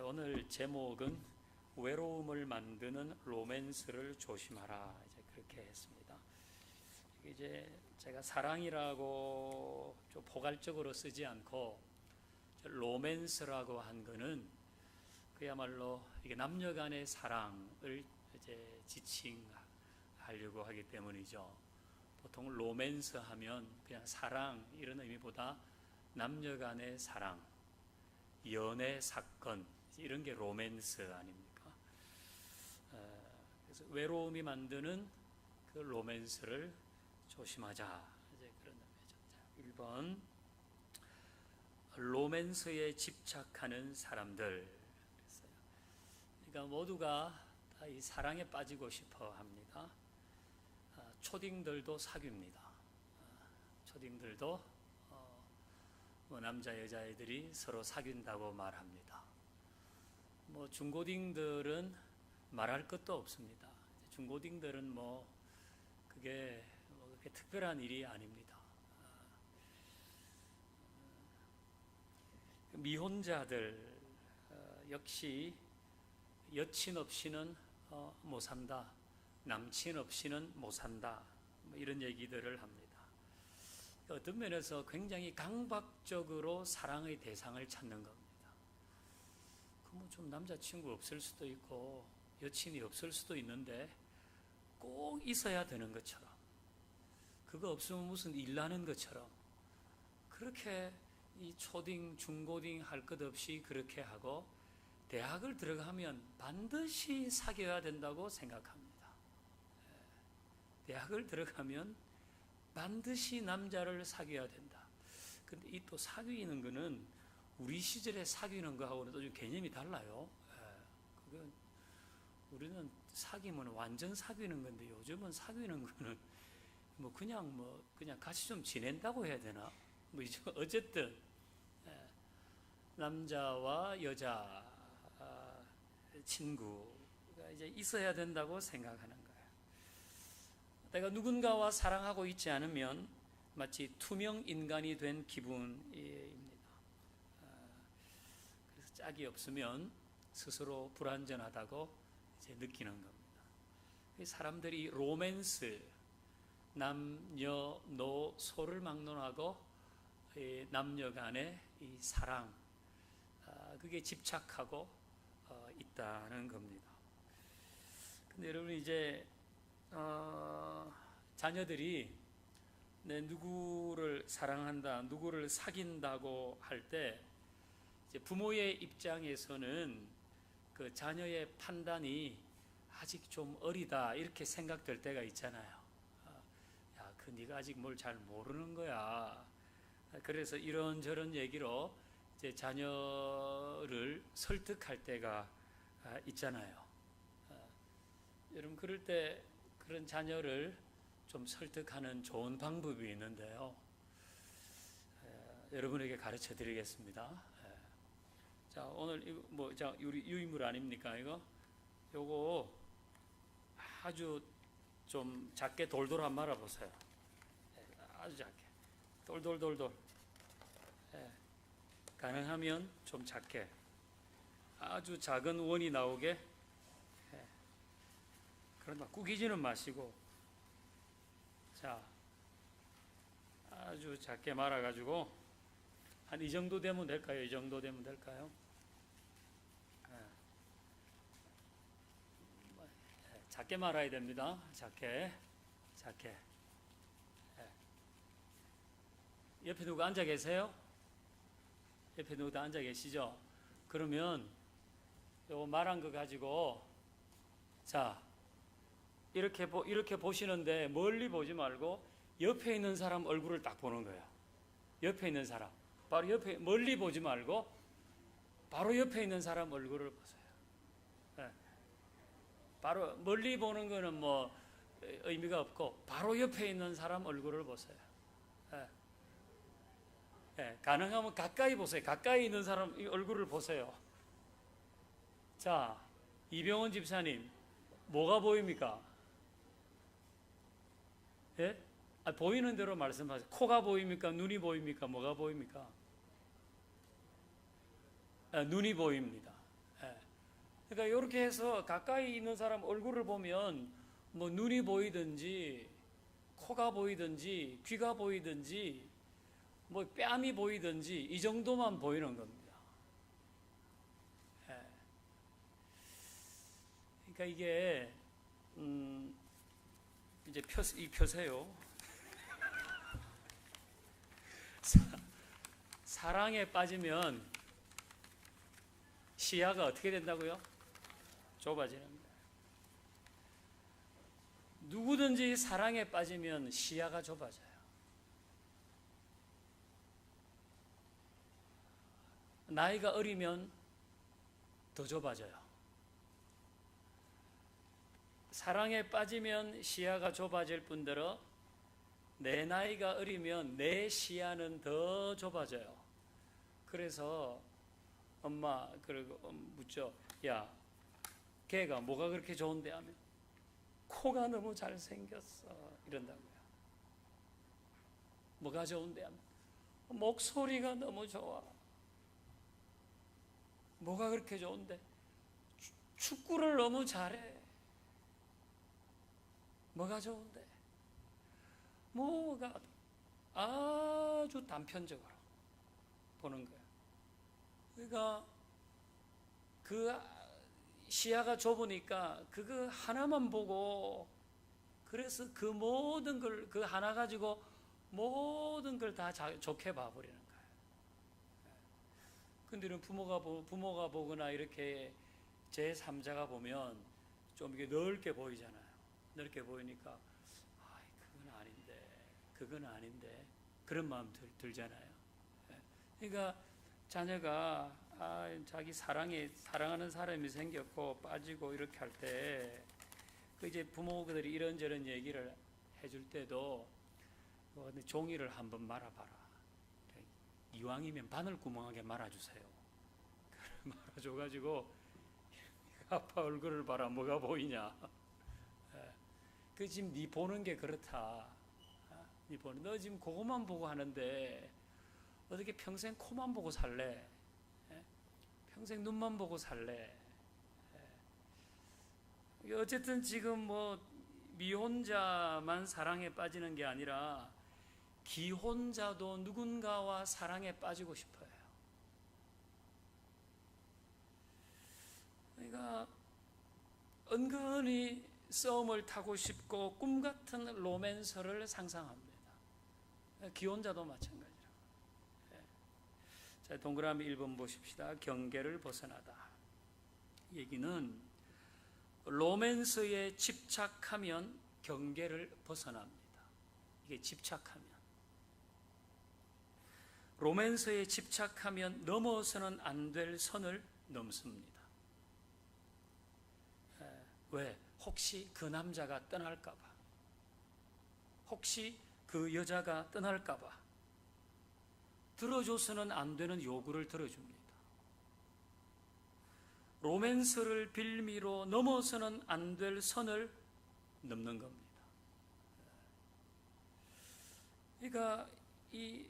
오늘 제목은 외로움을 만드는 로맨스를 조심하라, 이제 그렇게 했습니다. 이제 제가 사랑이라고 좀 포괄적으로 쓰지 않고 로맨스라고 한 거는 그야말로 이게 남녀 간의 사랑을 이제 지칭하려고 하기 때문이죠. 보통 로맨스 하면 그냥 사랑 이런 의미보다 남녀 간의 사랑, 연애 사건 이런 게 로맨스 아닙니까? 그래서 외로움이 만드는 그 로맨스를 조심하자, 이제 그런 의미죠. 1번, 로맨스에 집착하는 사람들. 그러니까 모두가 다 이 사랑에 빠지고 싶어 합니다. 초딩들도 사귀입니다. 초딩들도 남자 여자애들이 서로 사귄다고 말합니다. 중고딩들은 말할 것도 없습니다. 중고딩들은 그게 그렇게 특별한 일이 아닙니다. 미혼자들 역시 여친 없이는 못 산다, 남친 없이는 못 산다, 이런 얘기들을 합니다. 어떤 면에서 굉장히 강박적으로 사랑의 대상을 찾는 겁니다. 좀 남자친구 없을 수도 있고 여친이 없을 수도 있는데 꼭 있어야 되는 것처럼, 그거 없으면 무슨 일 나는 것처럼 그렇게 이 초딩, 중고딩 할 것 없이 그렇게 하고 대학을 들어가면 반드시 사귀어야 된다고 생각합니다. 대학을 들어가면 반드시 남자를 사귀어야 된다. 근데 이 또 사귀는 거는 우리 시절에 사귀는 거하고는 또 좀 개념이 달라요. 그건 우리는 사귀면 완전 사귀는 건데 요즘은 사귀는 거는 그냥 같이 좀 지낸다고 해야 되나? 어쨌든 남자와 여자 친구가 이제 있어야 된다고 생각하는 거예요. 내가 누군가와 사랑하고 있지 않으면 마치 투명 인간이 된 기분입니다. 그래서 짝이 없으면 스스로 불완전하다고 이제 느끼는 겁니다. 사람들이 로맨스, 남녀노소를 막론하고 남녀 간의 이 사랑, 그게 집착하고 있다는 겁니다. 근데 여러분, 이제 자녀들이 누구를 사랑한다, 누구를 사귄다고 할 때 부모의 입장에서는 그 자녀의 판단이 아직 좀 어리다 이렇게 생각될 때가 있잖아요. 야, 네가 아직 뭘 잘 모르는 거야. 그래서 이런저런 얘기로 이제 자녀를 설득할 때가 있잖아요. 여러분, 그럴 때 그런 자녀를 좀 설득하는 좋은 방법이 있는데요. 여러분에게 가르쳐 드리겠습니다. 자, 오늘 우리 유인물 아닙니까? 요거 아주 좀 작게 돌돌 한 말아 보세요. 아주 작게. 돌돌돌돌. 가능하면 좀 작게. 아주 작은 원이 나오게. 그런다 꾸기지는 마시고. 자, 아주 작게 말아가지고 한 이 정도 되면 될까요? 이 정도 되면 될까요? 작게 말아야 됩니다. 작게. 옆에 누구 앉아 계세요? 옆에 누구 앉아 계시죠? 그러면 요거 말한 거 가지고, 자, 이렇게 보시는데 멀리 보지 말고 옆에 있는 사람 얼굴을 딱 보는 거예요. 옆에 있는 사람. 바로 옆에, 멀리 보지 말고 바로 옆에 있는 사람 얼굴을 보세요. 바로 멀리 보는 거는 의미가 없고 바로 옆에 있는 사람 얼굴을 보세요. 가능하면 가까이 보세요. 가까이 있는 사람 얼굴을 보세요. 자, 이병헌 집사님, 뭐가 보입니까? 보이는 대로 말씀하세요. 코가 보입니까? 눈이 보입니까? 뭐가 보입니까? 눈이 보입니다. 그러니까 이렇게 해서 가까이 있는 사람 얼굴을 보면 뭐 눈이 보이든지 코가 보이든지 귀가 보이든지 뭐 뺨이 보이든지 이 정도만 보이는 겁니다. 예. 그러니까 이게 이제 펴세요. 사랑에 빠지면 시야가 어떻게 된다고요? 좁아지는 거예요. 누구든지 사랑에 빠지면 시야가 좁아져요. 나이가 어리면 더 좁아져요. 사랑에 빠지면 시야가 좁아질 뿐더러 내 나이가 어리면 내 시야는 더 좁아져요. 그래서 엄마 그리고 묻죠. 야, 걔가 뭐가 그렇게 좋은데 하면 코가 너무 잘생겼어 이런다고요. 뭐가 좋은데 하면 목소리가 너무 좋아. 뭐가 그렇게 좋은데 축구를 너무 잘해. 뭐가 좋은데 뭐가 아주 단편적으로 보는 거예요. 그러니까 그 시야가 좁으니까 그거 하나만 보고 그래서 그 모든 걸 그 하나 가지고 모든 걸 다 좋게 봐버리는 거예요. 근데 이런 부모가 보거나 이렇게 제3자가 보면 좀 이게 넓게 보이잖아요. 넓게 보이니까 그건 아닌데 그런 마음 들잖아요. 그러니까 자녀가 자기 사랑하는 사람이 생겼고 빠지고 이렇게 할 때 그 이제 부모들이 이런저런 얘기를 해줄 때도 종이를 한번 말아봐라. 이왕이면 바늘구멍하게 말아주세요. 말아줘가지고 아빠 얼굴을 봐라. 뭐가 보이냐. 그 지금 네 보는 게 그렇다. 너 지금 그것만 보고 하는데 어떻게 평생 코만 보고 살래? 평생 눈만 보고 살래? 어쨌든 지금 뭐 미혼자만 사랑에 빠지는 게 아니라 기혼자도 누군가와 사랑에 빠지고 싶어요. 그러니까 은근히 썸을 타고 싶고 꿈 같은 로맨스를 상상합니다. 기혼자도 마찬가지라고. 자, 동그라미 1번 보십시다. 경계를 벗어나다. 얘기는 로맨스에 집착하면 경계를 벗어납니다. 이게 집착하면. 로맨스에 집착하면 넘어서는 안 될 선을 넘습니다. 왜? 혹시 그 남자가 떠날까봐. 혹시 그 여자가 떠날까봐. 들어줘서는 안 되는 요구를 들어줍니다. 로맨스를 빌미로 넘어서는 안 될 선을 넘는 겁니다. 그러니까 이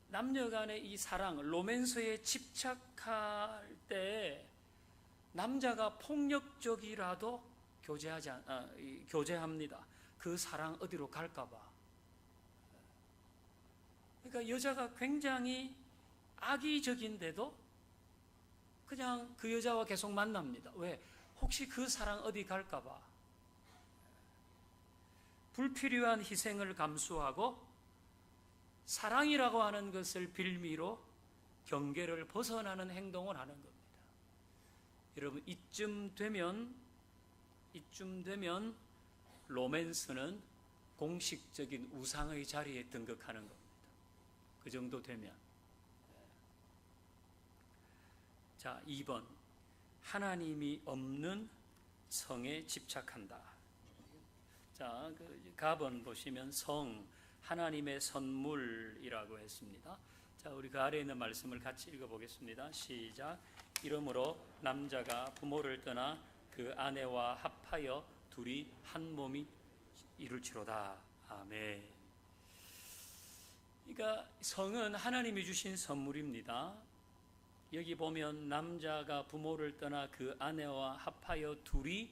남녀 간의 이 사랑, 로맨스에 집착할 때 남자가 폭력적이라도 교제합니다. 그 사랑 어디로 갈까봐. 그러니까 여자가 굉장히 악의적인데도 그냥 그 여자와 계속 만납니다. 왜? 혹시 그 사랑 어디 갈까봐. 불필요한 희생을 감수하고 사랑이라고 하는 것을 빌미로 경계를 벗어나는 행동을 하는 겁니다. 여러분, 이쯤 되면 로맨스는 공식적인 우상의 자리에 등극하는 겁니다. 그 정도 되면. 자, 2번. 하나님이 없는 성에 집착한다. 자, 그 가번 보시면 성, 하나님의 선물이라고 했습니다. 자, 우리 그 아래에 있는 말씀을 같이 읽어보겠습니다. 시작. 이러므로 남자가 부모를 떠나 그 아내와 합하여 둘이 한 몸이 이룰지로다. 아멘. 그러니까 성은 하나님이 주신 선물입니다. 여기 보면 남자가 부모를 떠나 그 아내와 합하여 둘이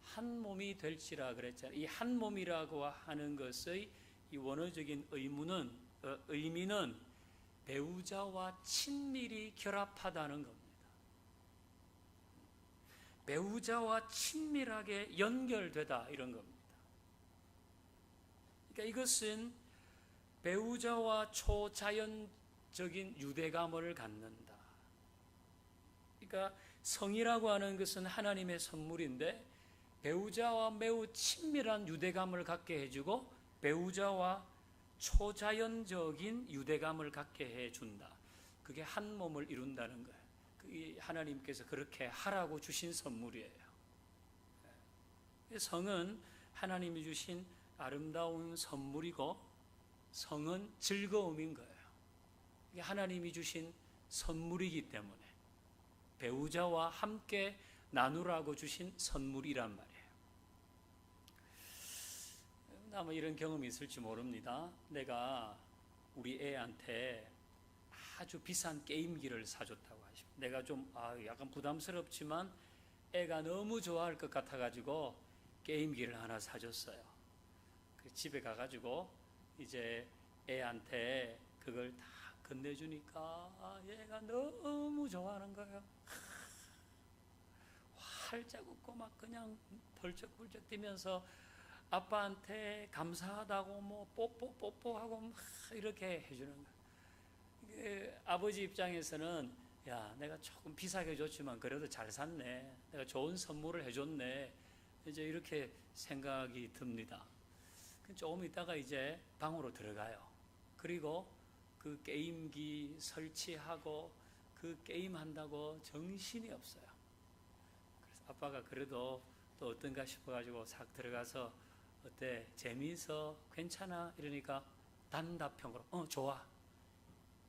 한 몸이 될지라 그랬잖아요. 이 한 몸이라고 하는 것의 이 원어적인 의미는 배우자와 친밀히 결합하다는 겁니다. 배우자와 친밀하게 연결되다 이런 겁니다. 그러니까 이것은 배우자와 초자연적인 유대감을 갖는다. 그러니까 성이라고 하는 것은 하나님의 선물인데 배우자와 매우 친밀한 유대감을 갖게 해주고 배우자와 초자연적인 유대감을 갖게 해준다. 그게 한 몸을 이룬다는 거예요. 하나님께서 그렇게 하라고 주신 선물이에요. 성은 하나님이 주신 아름다운 선물이고 성은 즐거움인 거예요. 이게 하나님이 주신 선물이기 때문에 배우자와 함께 나누라고 주신 선물이란 말이에요. 아마 이런 경험이 있을지 모릅니다. 내가 우리 애한테 아주 비싼 게임기를 사줬다고 하시고 내가 좀 약간 부담스럽지만 애가 너무 좋아할 것 같아가지고 게임기를 하나 사줬어요. 집에 가가지고 이제 애한테 그걸 다 건네주니까 얘가 너무 좋아하는 거예요. 활짝 웃고 막 그냥 벌쩍벌쩍 뛰면서 아빠한테 감사하다고 뭐 뽀뽀하고 막 이렇게 해주는 거예요. 아버지 입장에서는 야, 내가 조금 비싸게 줬지만 그래도 잘 샀네. 내가 좋은 선물을 해줬네. 이제 이렇게 생각이 듭니다. 조금 있다가 이제 방으로 들어가요. 그리고 그 게임기 설치하고 그 게임 한다고 정신이 없어요. 그래서 아빠가 그래도 또 어떤가 싶어가지고 싹 들어가서 어때? 재미있어? 괜찮아? 이러니까 단답형으로 좋아.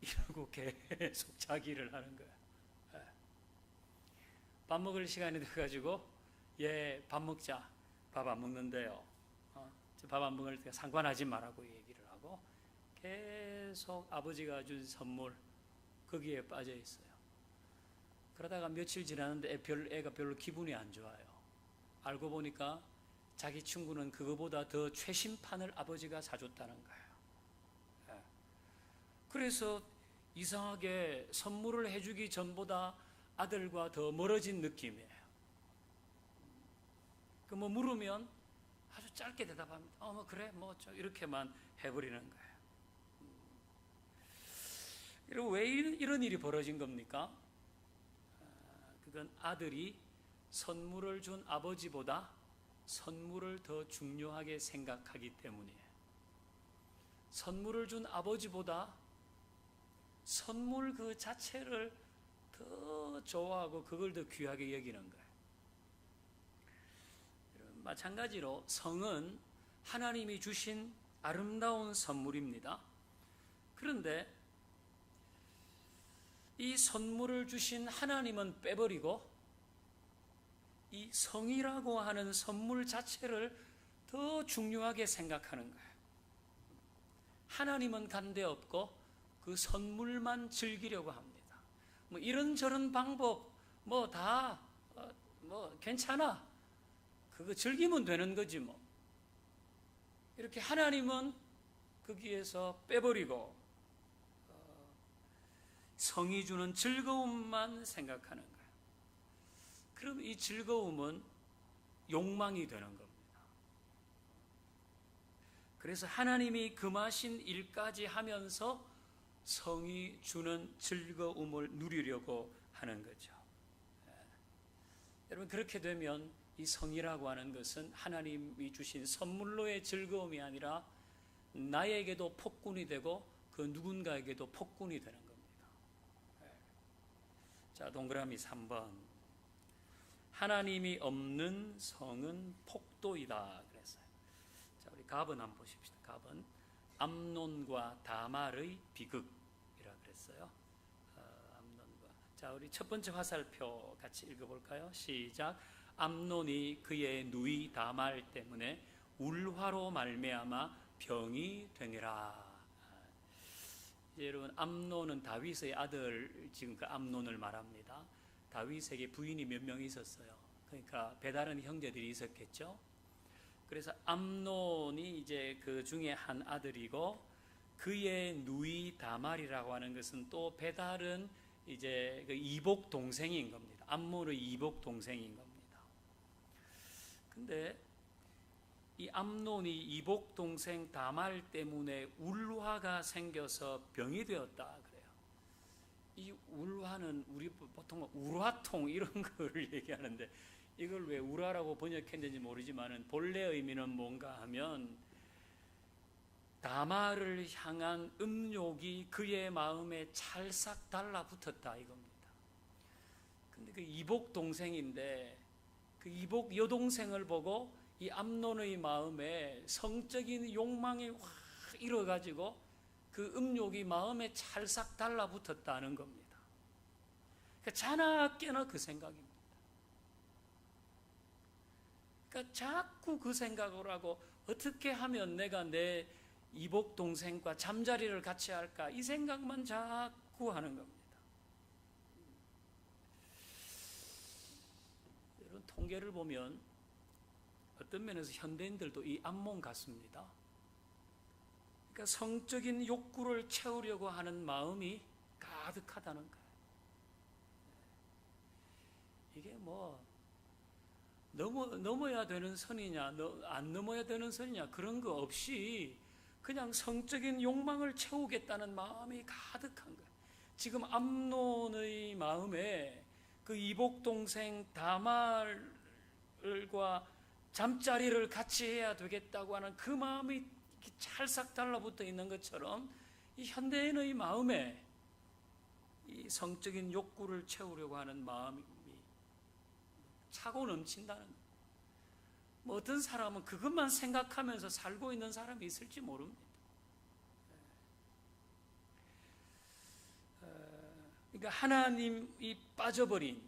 이러고 계속 자기를 하는 거야. 밥 먹을 시간이 돼가지고 얘 밥 먹자. 밥 안 먹는데요. 밥 안 먹을 때 상관하지 말라고 얘기를 하고 계속 아버지가 준 선물 거기에 빠져 있어요. 그러다가 며칠 지났는데 애가 별로 기분이 안 좋아요. 알고 보니까 자기 친구는 그거보다 더 최신판을 아버지가 사줬다는 거예요. 그래서 이상하게 선물을 해주기 전보다 아들과 더 멀어진 느낌이에요. 뭐 물으면 아주 짧게 대답합니다. 뭐 그래, 이렇게만 해버리는 거예요. 그리고 왜 이런 일이 벌어진 겁니까? 그건 아들이 선물을 준 아버지보다 선물을 더 중요하게 생각하기 때문이에요. 선물을 준 아버지보다 선물 그 자체를 더 좋아하고 그걸 더 귀하게 여기는 거예요. 마찬가지로 성은 하나님이 주신 아름다운 선물입니다. 그런데 이 선물을 주신 하나님은 빼버리고 이 성이라고 하는 선물 자체를 더 중요하게 생각하는 거예요. 하나님은 간데없고 그 선물만 즐기려고 합니다. 이런저런 방법 다 괜찮아. 그거 즐기면 되는 거지 뭐. 이렇게 하나님은 거기에서 빼버리고 성이 주는 즐거움만 생각하는 거예요. 그럼 이 즐거움은 욕망이 되는 겁니다. 그래서 하나님이 금하신 일까지 하면서 성이 주는 즐거움을 누리려고 하는 거죠. 여러분 그렇게 되면 이 성이라고 하는 것은 하나님이 주신 선물로의 즐거움이 아니라 나에게도 폭군이 되고 그 누군가에게도 폭군이 되는 겁니다. 자, 동그라미 3번. 하나님이 없는 성은 폭도이다 그랬어요. 자, 우리 갑은 한번 보십시다. 갑은 암논과 다말의 비극이라 그랬어요. 암논과. 자, 우리 첫 번째 화살표 같이 읽어볼까요? 시작. 암논이 그의 누이 다말 때문에 울화로 말미암아 병이 되니라. 이제 여러분, 암논은 다윗의 아들, 지금 그 암논을 말합니다. 다윗에게 부인이 몇 명 있었어요. 그러니까 배다른 형제들이 있었겠죠. 그래서 암논이 이제 그 중에 한 아들이고, 그의 누이 다말이라고 하는 것은 또 배다른 이제 그 이복 동생인 겁니다. 암몬의 이복 동생인 겁니다. 근데 이 암논이 이복 동생 다말 때문에 울화가 생겨서 병이 되었다 그래요. 이 울화는 우리 보통 울화통 이런 걸 얘기하는데, 이걸 왜 울화라고 번역했는지 모르지만은 본래 의미는 뭔가 하면 다말을 향한 음욕이 그의 마음에 찰싹 달라붙었다 이겁니다. 근데 그 이복 동생인데, 그 이복 여동생을 보고 이 암논의 마음에 성적인 욕망이 확 일어가지고 그 음욕이 마음에 찰싹 달라붙었다는 겁니다. 그러니까 자나깨나 그 생각입니다. 그러니까 자꾸 그 생각을 하고, 어떻게 하면 내가 내 이복 동생과 잠자리를 같이 할까, 이 생각만 자꾸 하는 겁니다. 여러분, 통계를 보면 어떤 면에서 현대인들도 이 암몬 같습니다. 그러니까 성적인 욕구를 채우려고 하는 마음이 가득하다는 거예요. 이게 뭐 넘어야 되는 선이냐, 안 넘어야 되는 선이냐, 그런 거 없이 그냥 성적인 욕망을 채우겠다는 마음이 가득한 거예요. 지금 암논의 마음에 그 이복 동생 다말과 잠자리를 같이 해야 되겠다고 하는 그 마음이 찰싹 달라붙어 있는 것처럼, 이 현대인의 마음에 이 성적인 욕구를 채우려고 하는 마음이 차고 넘친다는 거예요. 뭐 어떤 사람은 그것만 생각하면서 살고 있는 사람이 있을지 모릅니다. 그러니까 하나님이 빠져버린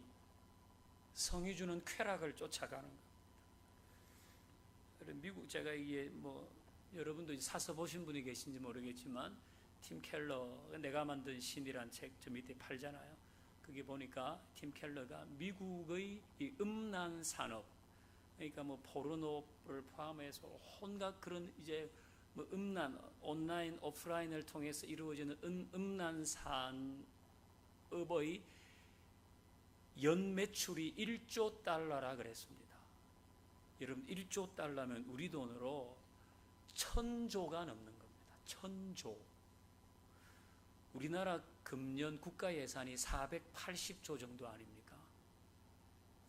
성이 주는 쾌락을 쫓아가는 겁니다. 미국, 제가 이게 뭐 여러분도 사서 보신 분이 계신지 모르겠지만, 팀 켈러, 내가 만든 신이란 책 저 밑에 팔잖아요. 그게 보니까 팀 켈러가 미국의 이 음란 산업, 그러니까 뭐 포르노를 포함해서 온갖 그런 이제 뭐 음란, 온라인, 오프라인을 통해서 이루어지는 음란 산업의 연 매출이 1조 달러라 그랬습니다. 여러분, 1조 달러면 우리 돈으로 1000조가 넘는 겁니다. 1000조. 우리나라 금년 국가 예산이 480조 정도 아닙니까?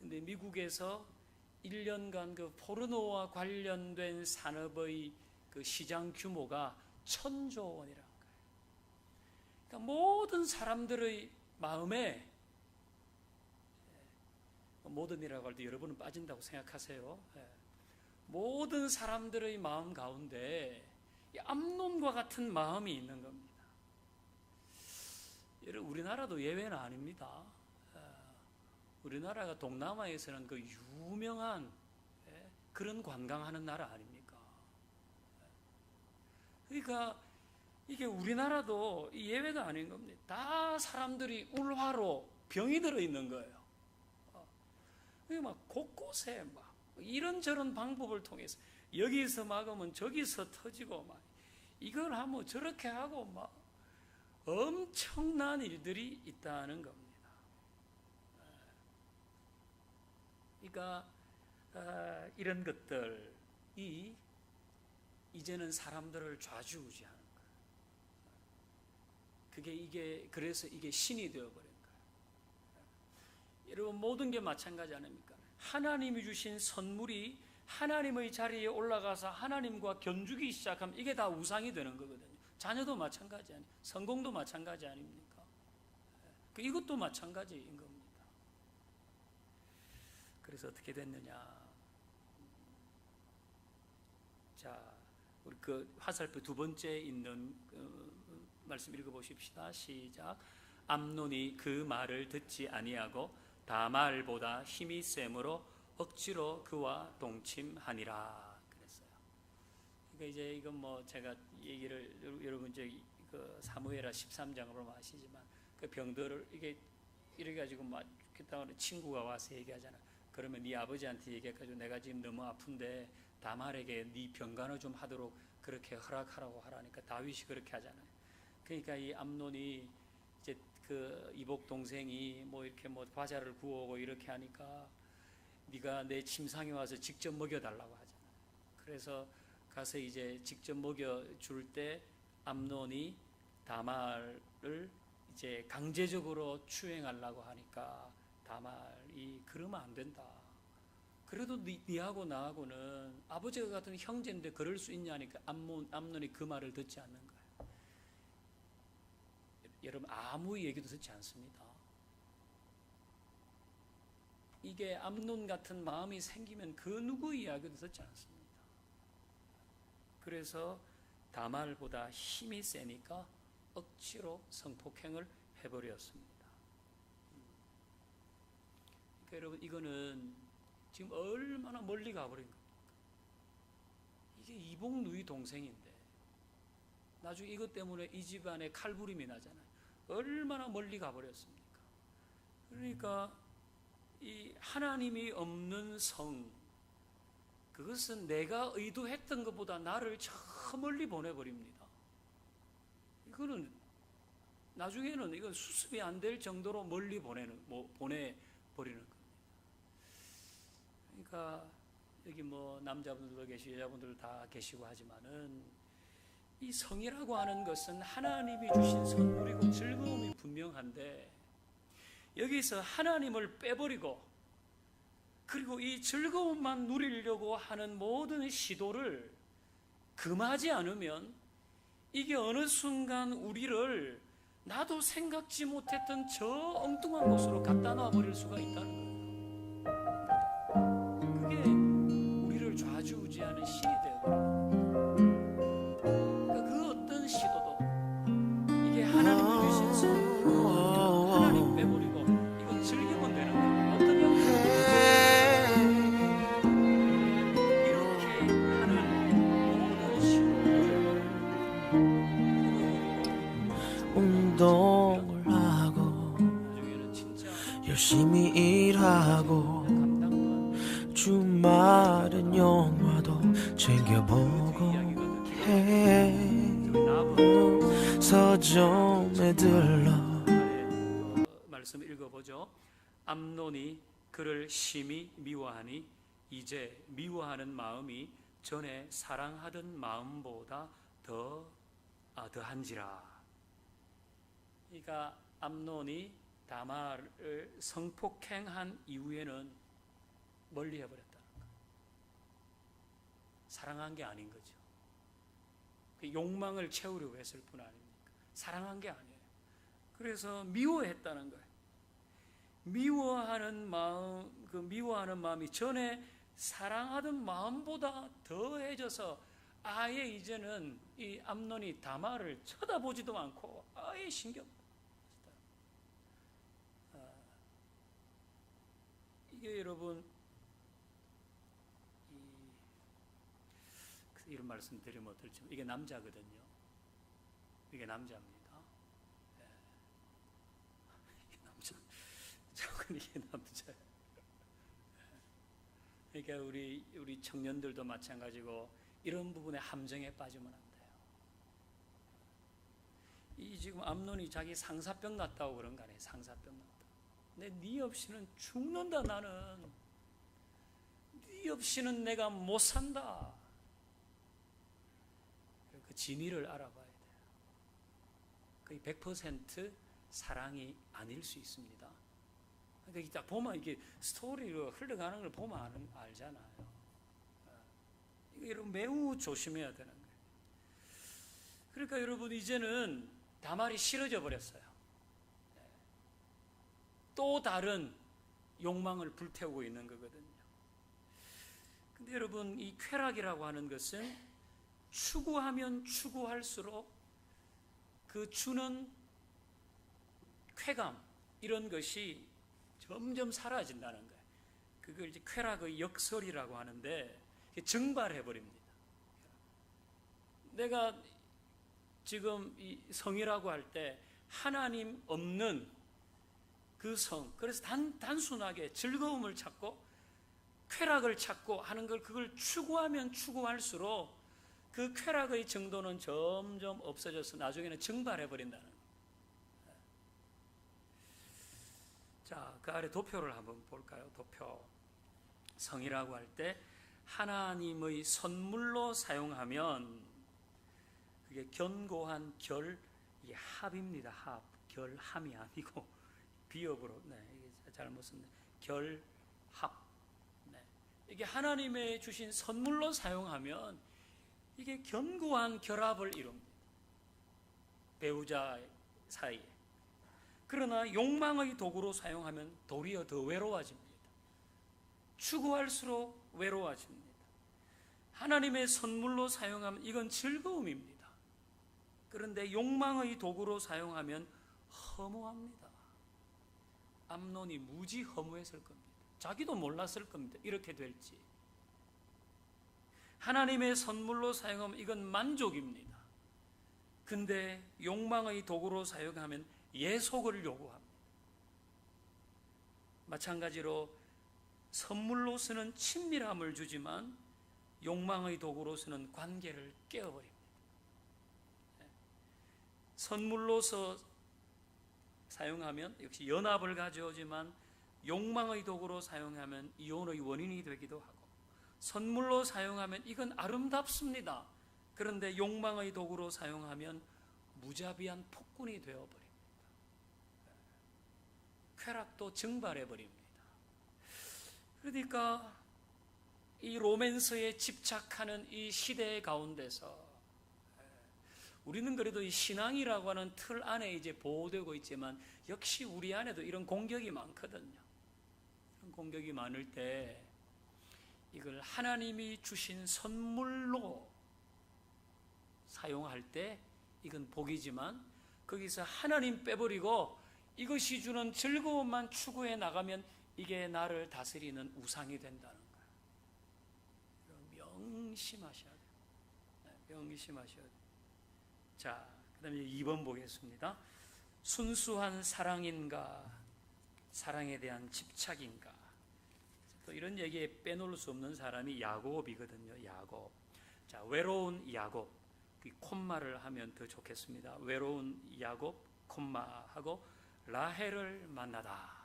근데 미국에서 1년간 그 포르노와 관련된 산업의 그 시장 규모가 1000조 원이라는 거예요. 그러니까 모든 사람들의 마음에, 모든이라고 할 때 여러분은 빠진다고 생각하세요. 모든 사람들의 마음 가운데 이 암논과 같은 마음이 있는 겁니다. 우리나라도 예외는 아닙니다. 우리나라가 동남아에서는 그 유명한 그런 관광하는 나라 아닙니까? 그러니까 이게 우리나라도 예외가 아닌 겁니다. 다 사람들이 울화로 병이 들어 있는 거예요. 막 곳곳에 막 이런저런 방법을 통해서 여기서 막으면 저기서 터지고, 막 이걸 하면 저렇게 하고, 막 엄청난 일들이 있다는 겁니다. 그러니까 이런 것들이 이제는 사람들을 좌지우지하는 거예요. 그래서 이게 신이 되어버린 거예요. 여러분, 모든 게 마찬가지 아닙니까? 하나님이 주신 선물이 하나님의 자리에 올라가서 하나님과 견주기 시작하면 이게 다 우상이 되는 거거든요. 자녀도 마찬가지 아니에요. 성공도 마찬가지 아닙니까? 이것도 마찬가지인 겁니다. 그래서 어떻게 됐느냐? 자, 우리 그 화살표 두 번째 있는 말씀 읽어보십시다. 시작. 암논이 그 말을 듣지 아니하고 다말보다 힘이 셈으로 억지로 그와 동침하니라 그랬어요. 그러니까 이제 이건 뭐 제가 얘기를 여러분 이제 그 사무엘하 13장을 보면 아시지만 그 병들을 이게 이래 가지고 막 그다음에 친구가 와서 얘기하잖아. 그러면 네 아버지한테 얘기해가지고 내가 지금 너무 아픈데 다말에게 네 병간호 좀 하도록 그렇게 허락하라고 하라니까 다윗이 그렇게 하잖아요. 그러니까 이 암논이 이제 그 이복 동생이 뭐 이렇게 뭐 과자를 구워오고 이렇게 하니까 네가 내 침상에 와서 직접 먹여달라고 하잖아요. 그래서 가서 이제 직접 먹여줄 때 암논이 다말을 이제 강제적으로 추행하려고 하니까 다말이 그러면 안 된다. 그래도 니하고 나하고는 아버지가 같은 형제인데 그럴 수 있냐니까 암논이 그 말을 듣지 않는 거예요. 여러분 아무 얘기도 듣지 않습니다. 이게 암논 같은 마음이 생기면 그 누구 이야기도 듣지 않습니다. 그래서 다말보다 힘이 세니까 억지로 성폭행을 해버렸습니다. 그러니까 여러분 이거는 지금 얼마나 멀리 가버린 겁니까? 이게 이복 누이 동생인데 나중에 이것 때문에 이 집안에 칼부림이 나잖아요. 얼마나 멀리 가버렸습니까? 그러니까 이 하나님이 없는 성, 그것은 내가 의도했던 것보다 나를 저 멀리 보내버립니다. 이거는 나중에는 이건 수습이 안 될 정도로 멀리 보내버리는 겁니다. 그러니까 여기 뭐 남자분들도 계시고 여자분들도 다 계시고 하지만은 이 성이라고 하는 것은 하나님이 주신 선물이고 즐거움이 분명한데 여기서 하나님을 빼버리고 그리고 이 즐거움만 누리려고 하는 모든 시도를 금하지 않으면 이게 어느 순간 우리를 나도 생각지 못했던 저 엉뚱한 곳으로 갖다 놔버릴 수가 있다는 거예요. 그게 우리를 좌지우지하는 신이 되어버려요. 그러니까 그 어떤 시도도 이게 하나님이 주신 선물이고 하나님 빼버리고 이거 즐기면 되는 거예요. 어떤 이렇게 하는 모든 시도를 운동을 하고 열심히 일하고 주말엔 영화도 챙겨보고 해. 서점에 들러 말씀 읽어보죠. 암논이 그를 심히 미워하니 이제 미워하는 마음이 전에 사랑하던 마음보다 더한지라. 그러니까 암논이 다말을 성폭행한 이후에는 멀리 해버렸다는 거예요. 사랑한 게 아닌 거죠. 욕망을 채우려고 했을 뿐 아닙니까? 사랑한 게 아니에요. 그래서 미워했다는 거예요. 미워하는 마음이 전에 사랑하던 마음보다 더해져서 아예 이제는 이 암논이 다말을 쳐다보지도 않고 아예 신경 이게 여러분 이런 말씀 드리면 어떨지 이게 남자거든요. 이게 남자입니다. 이게 남자. 저건 이게 남자예요. 그러니까 우리 청년들도 마찬가지고 이런 부분에 함정에 빠지면 안 돼요. 이 지금 암논이 자기 상사병 났다고 그런 거 아니에요. 상사병 났다. 근데 네 없이는 죽는다 나는. 네 없이는 내가 못 산다. 그 진위를 알아봐야 돼요. 거의 100% 사랑이 아닐 수 있습니다. 그러니까 딱 보면 이게 스토리로 흘러가는 걸 보면 알잖아요. 이거 여러분 매우 조심해야 되는 거예요. 그러니까 여러분 이제는 다말이 싫어져 버렸어요. 또 다른 욕망을 불태우고 있는 거거든요. 근데 여러분 이 쾌락이라고 하는 것은 추구하면 추구할수록 그 주는 쾌감 이런 것이 점점 사라진다는 거예요. 그걸 이제 쾌락의 역설이라고 하는데 증발해 버립니다. 내가 지금 이 성이라고 할 때 하나님 없는 그 성, 그래서 단순하게 즐거움을 찾고 쾌락을 찾고 하는 걸, 그걸 추구하면 추구할수록 그 쾌락의 정도는 점점 없어져서 나중에는 증발해 버린다는 거예요. 자, 그 아래 도표를 한번 볼까요? 도표. 성이라고 할 때 하나님의 선물로 사용하면 그게 견고한 이게 합입니다. 합. 결함이 아니고 비읍으로, 이게 잘못 썼네. 결합. 이게 하나님의 주신 선물로 사용하면 이게 견고한 결합을 이룹니다. 배우자 사이에. 그러나 욕망의 도구로 사용하면 도리어 더 외로워집니다. 추구할수록 외로워집니다. 하나님의 선물로 사용하면 이건 즐거움입니다. 그런데 욕망의 도구로 사용하면 허무합니다. 암논이 무지 허무했을 겁니다. 자기도 몰랐을 겁니다. 이렇게 될지. 하나님의 선물로 사용하면 이건 만족입니다. 근데 욕망의 도구로 사용하면 예속을 요구합니다. 마찬가지로 선물로서는 친밀함을 주지만 욕망의 도구로서는 관계를 깨어버립니다. 선물로서 사용하면 역시 연합을 가져오지만 욕망의 도구로 사용하면 이혼의 원인이 되기도 하고, 선물로 사용하면 이건 아름답습니다. 그런데 욕망의 도구로 사용하면 무자비한 폭군이 되어버립니다. 쾌락도 증발해버립니다. 그러니까 이 로맨스에 집착하는 이 시대 가운데서 우리는 그래도 이 신앙이라고 하는 틀 안에 이제 보호되고 있지만 역시 우리 안에도 이런 공격이 많거든요. 이런 공격이 많을 때 이걸 하나님이 주신 선물로 사용할 때 이건 복이지만 거기서 하나님 빼버리고 이것이 주는 즐거움만 추구해 나가면 이게 나를 다스리는 우상이 된다는 거예요. 명심하셔야 돼요. 명심하셔야 돼요. 자, 그 다음에 2번 보겠습니다. 순수한 사랑인가, 사랑에 대한 집착인가. 또 이런 얘기에 빼놓을 수 없는 사람이 야곱이거든요. 야곱. 자, 외로운 야곱. 콤마를 하면 더 좋겠습니다. 외로운 야곱, 콤마하고 라헬을 만나다.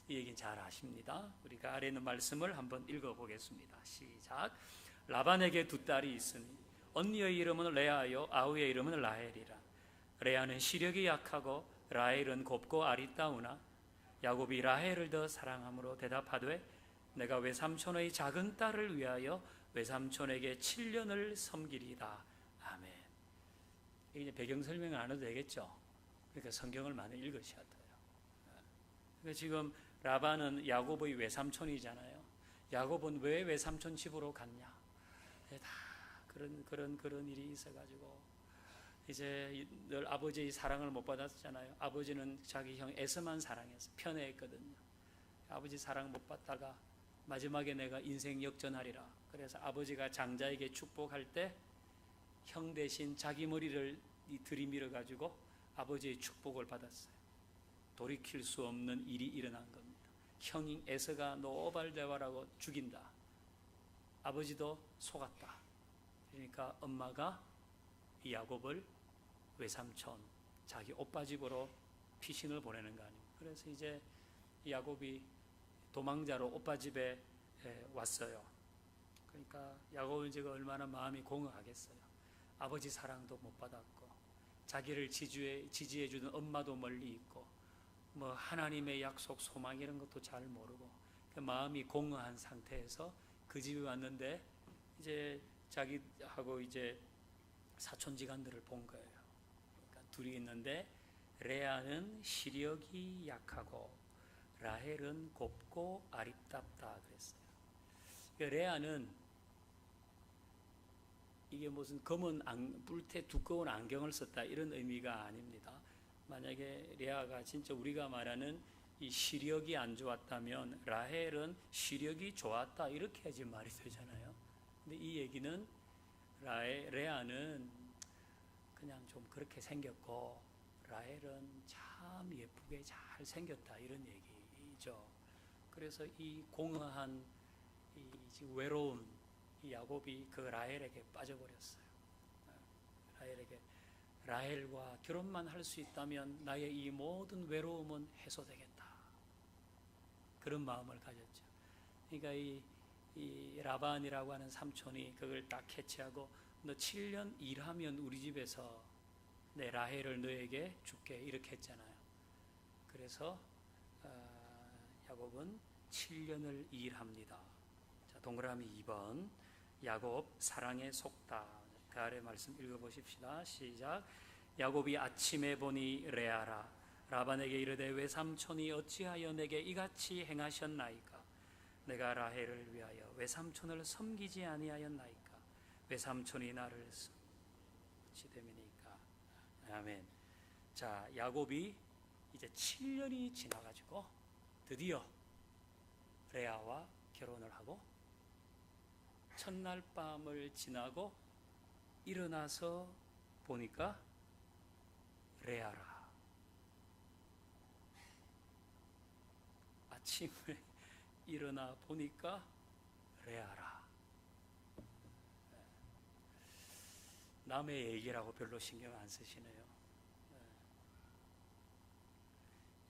이 얘기는 잘 아십니다. 우리가 아래 있는 말씀을 한번 읽어보겠습니다. 시작. 라반에게 두 딸이 있으니 언니의 이름은 레아요 아우의 이름은 라헬이라. 레아는 시력이 약하고 라헬은 곱고 아리따우나 야곱이 라헬을 더 사랑함으로 대답하되 내가 외삼촌의 작은 딸을 위하여 외삼촌에게 7년을 섬기리다. 아멘. 이제 배경 설명을 안 해도 되겠죠. 그러니까 성경을 많이 읽으셔야 돼요. 그러니까 지금 라반은 야곱의 외삼촌이잖아요. 야곱은 왜 외삼촌 집으로 갔냐? 다 그런 일이 있어가지고 이제 늘 아버지의 사랑을 못 받았잖아요. 아버지는 자기 형 에서만 사랑해서 편애했거든요. 아버지 사랑 못 받다가 마지막에 내가 인생 역전하리라. 그래서 아버지가 장자에게 축복할 때 형 대신 자기 머리를 들이밀어 가지고 아버지의 축복을 받았어요. 돌이킬 수 없는 일이 일어난 겁니다. 형인 에서가 노발대화라고 죽인다. 아버지도 속았다. 그러니까 엄마가 이 야곱을 외삼촌 자기 오빠 집으로 피신을 보내는 거 아닙니까? 그래서 이제 야곱이 도망자로 오빠 집에 왔어요. 그러니까 야곱은 지금 얼마나 마음이 공허하겠어요. 아버지 사랑도 못 받았고 자기를 지지해주는 엄마도 멀리 있고 뭐 하나님의 약속 소망 이런 것도 잘 모르고 그 마음이 공허한 상태에서 그 집에 왔는데 이제 자기하고 이제 사촌지간들을 본 거예요. 그러니까 둘이 있는데 레아는 시력이 약하고 라헬은 곱고 아립답다 그랬어요. 레아는 이게 무슨 검은 뿔테 두꺼운 안경을 썼다 이런 의미가 아닙니다. 만약에 레아가 진짜 우리가 말하는 이 시력이 안 좋았다면 라헬은 시력이 좋았다 이렇게 해야지 말이 되잖아요. 근데 이 얘기는 레아는 그냥 좀 그렇게 생겼고 라헬은 참 예쁘게 잘 생겼다 이런 얘기죠. 그래서 이 공허한 이 외로운 이 야곱이 그 라헬에게 빠져버렸어요. 라헬과 결혼만 할 수 있다면 나의 이 모든 외로움은 해소되겠다. 그런 마음을 가졌죠. 그러니까 이 라반이라고 하는 삼촌이 그걸 딱 캐치하고 너 7년 일하면 우리 집에서 내 라헬을 너에게 줄게 이렇게 했잖아요. 그래서 야곱은 7년을 일합니다. 자, 동그라미 2번 야곱 사랑에 속다. 그 아래 말씀 읽어보십시다. 시작. 야곱이 아침에 보니 레아라 라반에게 이르되 외삼촌이 어찌하여 내게 이같이 행하셨나이까. 내가 라헬을 위하여 외삼촌을 섬기지 아니하였나이까. 외삼촌이 나를 어찌 됨이니까. 아멘. 자, 야곱이 이제 7년이 지나가지고 드디어 레아와 결혼을 하고 첫날 밤을 지나고 일어나서 보니까 레아라. 아침에 일어나 보니까 레아라. 남의 얘기라고 별로 신경 안 쓰시네요.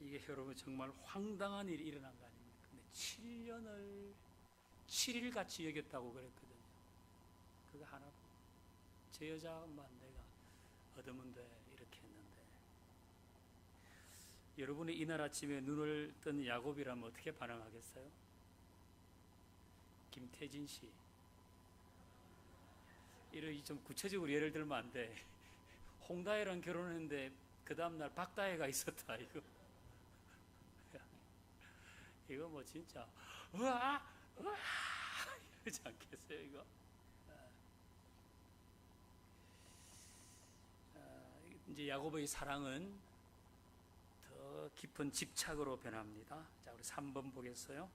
이게 여러분 정말 황당한 일이 일어난 거 아닙니까? 근데 7년을 7일같이 여겼다고 그랬거든요. 그거 하나 제 여자만 내가 얻으면 돼 이렇게 했는데, 여러분이 이날 아침에 눈을 뜬 야곱이라면 어떻게 반응하겠어요? 김태진 씨, 이런 좀 구체적으로 예를 들면 안 돼. 홍다혜랑 결혼했는데 그 다음날 박다혜가 있었다 이거. 이거 뭐 진짜 으아 이러지 않겠어요 이거? 이제 야곱의 사랑은 더 깊은 집착으로 변합니다. 자, 우리 3번 보겠어요.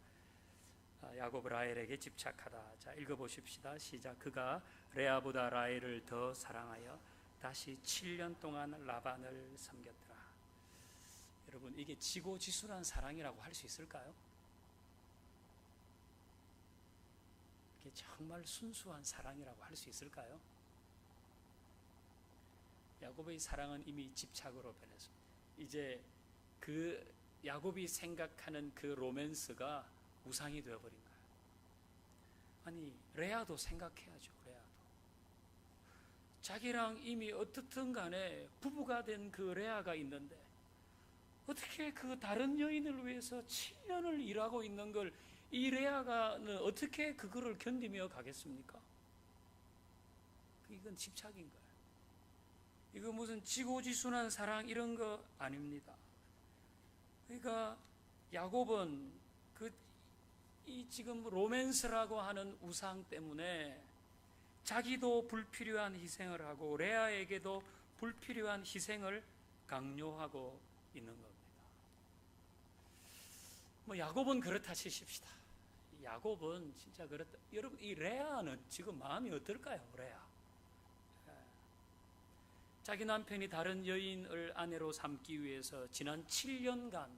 야곱 라헬에게 집착하다. 자, 읽어보십시다. 시작. 그가 레아보다 라헬을 더 사랑하여 다시 7년 동안 라반을 섬겼더라. 여러분, 이게 지고지순한 사랑이라고 할 수 있을까요? 이게 정말 순수한 사랑이라고 할 수 있을까요? 야곱의 사랑은 이미 집착으로 변했습니다. 이제 그 야곱이 생각하는 그 로맨스가 우상이 되어버린 거예요. 아니, 레아도 생각해야죠. 레아도 자기랑 이미 어떻든 간에 부부가 된 그 레아가 있는데 어떻게 그 다른 여인을 위해서 7년을 일하고 있는 걸 이 레아가는 어떻게 그거를 견디며 가겠습니까? 이건 집착인 거예요. 이거 무슨 지고지순한 사랑 이런 거 아닙니다. 그러니까 야곱은 이 지금 로맨스라고 하는 우상 때문에 자기도 불필요한 희생을 하고 레아에게도 불필요한 희생을 강요하고 있는 겁니다. 뭐 야곱은 그렇다 치십시다. 야곱은 진짜 그렇다. 여러분, 이 레아는 지금 마음이 어떨까요? 레아. 자기 남편이 다른 여인을 아내로 삼기 위해서 지난 7년간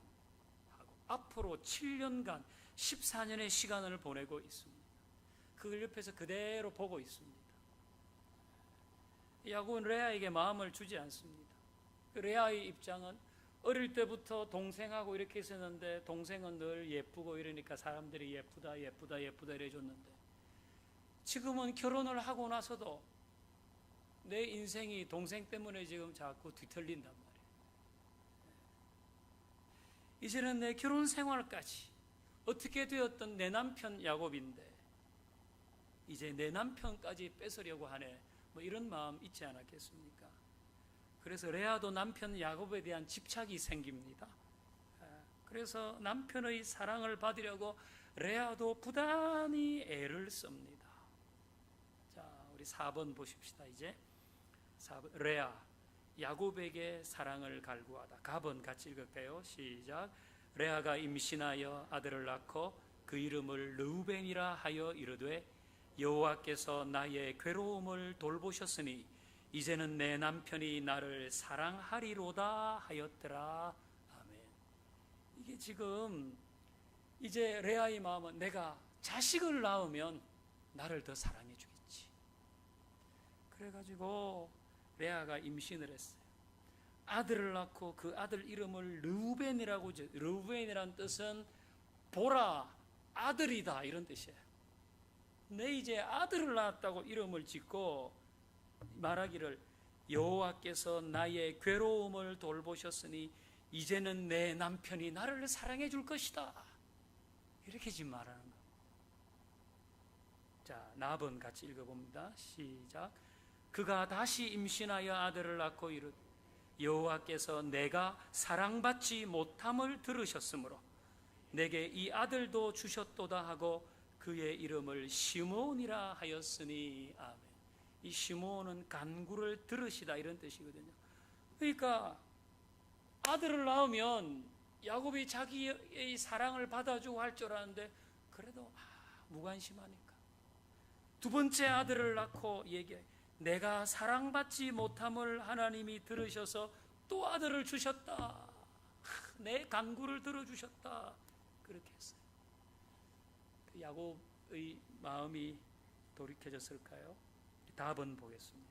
하고 앞으로 7년간 14년의 시간을 보내고 있습니다. 그걸 옆에서 그대로 보고 있습니다. 야곱은 레아에게 마음을 주지 않습니다. 레아의 입장은 어릴 때부터 동생하고 이렇게 있었는데 동생은 늘 예쁘고 이러니까 사람들이 예쁘다 예쁘다 예쁘다 이래줬는데 지금은 결혼을 하고 나서도 내 인생이 동생 때문에 지금 자꾸 뒤틀린단 말이에요. 이제는 내 결혼 생활까지 어떻게 되었던 내 남편 야곱인데 이제 내 남편까지 뺏으려고 하네, 뭐 이런 마음 있지 않았겠습니까? 그래서 레아도 남편 야곱에 대한 집착이 생깁니다. 그래서 남편의 사랑을 받으려고 레아도 부단히 애를 씁니다. 자, 우리 4번 보십시다. 이제 4번. 레아 야곱에게 사랑을 갈구하다. 가번 같이 읽을게요. 시작. 레아가 임신하여 아들을 낳고 그 이름을 르우벤이라 하여 이르되 여호와께서 나의 괴로움을 돌보셨으니 이제는 내 남편이 나를 사랑하리로다 하였더라. 아멘. 이게 지금 이제 레아의 마음은 내가 자식을 낳으면 나를 더 사랑해 주겠지. 그래가지고 레아가 임신을 했어요. 아들을 낳고 그 아들 이름을 르우벤이라고 지었어요. 르우벤이란 뜻은 보라, 아들이다, 이런 뜻이에요. 내 이제 아들을 낳았다고 이름을 짓고 말하기를 여호와께서 나의 괴로움을 돌보셨으니 이제는 내 남편이 나를 사랑해 줄 것이다, 이렇게 지금 말하는 거예요. 자, 나번 같이 읽어봅니다. 시작. 그가 다시 임신하여 아들을 낳고 이르되 여호와께서 내가 사랑받지 못함을 들으셨으므로 내게 이 아들도 주셨도다 하고 그의 이름을 시므온이라 하였으니. 아멘. 이 시므온은 간구를 들으시다, 이런 뜻이거든요. 그러니까 아들을 낳으면 야곱이 자기의 사랑을 받아주고 할 줄 알았는데 그래도 무관심하니까 두 번째 아들을 낳고 얘기해. 내가 사랑받지 못함을 하나님이 들으셔서 또 아들을 주셨다. 내 간구를 들어주셨다. 그렇게 했어요. 야곱의 마음이 돌이켜졌을까요? 답은 보겠습니다.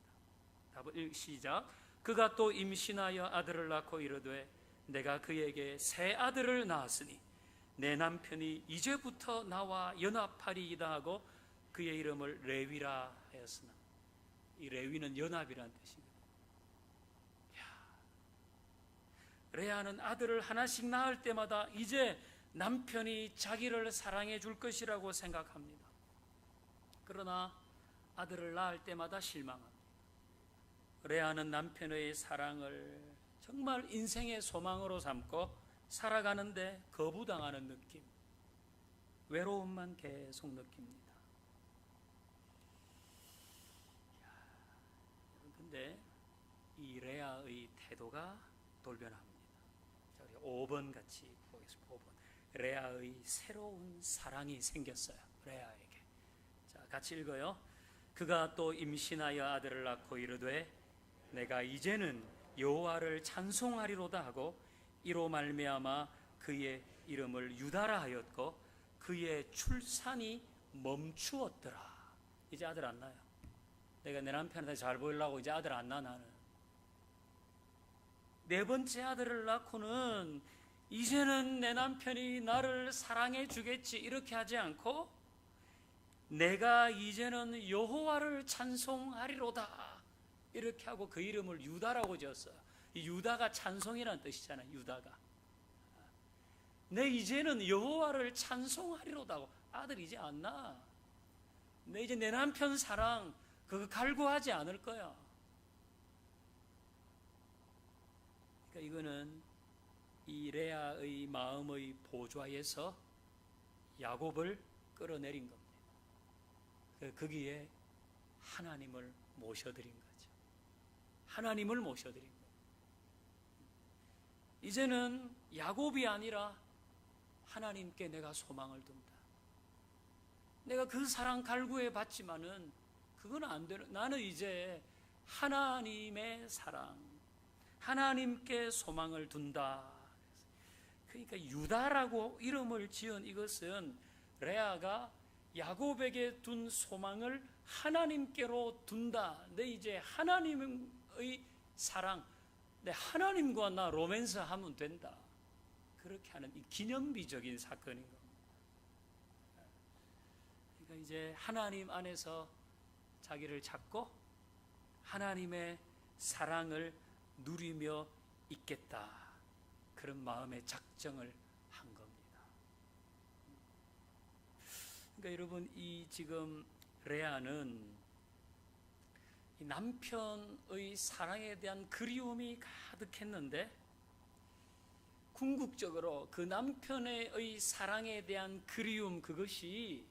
답은 시작. 그가 또 임신하여 아들을 낳고 이르되 내가 그에게 새 아들을 낳았으니 내 남편이 이제부터 나와 연합하리이다 하고 그의 이름을 레위라 하였으나. 이 레위는 연합이라는 뜻입니다. 레아는 아들을 하나씩 낳을 때마다 이제 남편이 자기를 사랑해 줄 것이라고 생각합니다. 그러나 아들을 낳을 때마다 실망합니다. 레아는 남편의 사랑을 정말 인생의 소망으로 삼고 살아가는데 거부당하는 느낌, 외로움만 계속 느낍니다. 그런데 이 레아의 태도가 돌변합니다. 자, 우리 5번 같이 보겠습니다. 5번. 레아의 새로운 사랑이 생겼어요. 레아에게. 자, 같이 읽어요. 그가 또 임신하여 아들을 낳고 이르되 내가 이제는 여호와를 찬송하리로다 하고 이로 말미암아 그의 이름을 유다라 하였고 그의 출산이 멈추었더라. 이제 아들 안 낳아요. 내가 내 남편한테 잘 보이려고 이제 아들 안 낳아. 나는 네 번째 아들을 낳고는 이제는 내 남편이 나를 사랑해 주겠지, 이렇게 하지 않고 내가 이제는 여호와를 찬송하리로다, 이렇게 하고 그 이름을 유다라고 지었어요. 이 유다가 찬송이라는 뜻이잖아요. 유다가 내 이제는 여호와를 찬송하리로다고. 아들 이제 안 낳아. 내 이제 내 남편 사랑 그거 갈구하지 않을 거야. 그러니까 이거는 이 레아의 마음의 보좌에서 야곱을 끌어내린 겁니다. 거기에 하나님을 모셔드린 거죠. 하나님을 모셔드린 거예요. 이제는 야곱이 아니라 하나님께 내가 소망을 둔다. 내가 그 사랑 갈구해 봤지만은 그건 안 되는, 나는 이제 하나님의 사랑, 하나님께 소망을 둔다. 그러니까 유다라고 이름을 지은 이것은 레아가 야곱에게 둔 소망을 하나님께로 둔다. 내 이제 하나님의 사랑, 내 하나님과 나 로맨스 하면 된다. 그렇게 하는 이 기념비적인 사건인 겁니다. 그러니까 이제 하나님 안에서 자기를 찾고 하나님의 사랑을 누리며 있겠다, 그런 마음의 작정을 한 겁니다. 그러니까 여러분, 이 지금 레아는 이 남편의 사랑에 대한 그리움이 가득했는데 궁극적으로 그 남편의 사랑에 대한 그리움, 그것이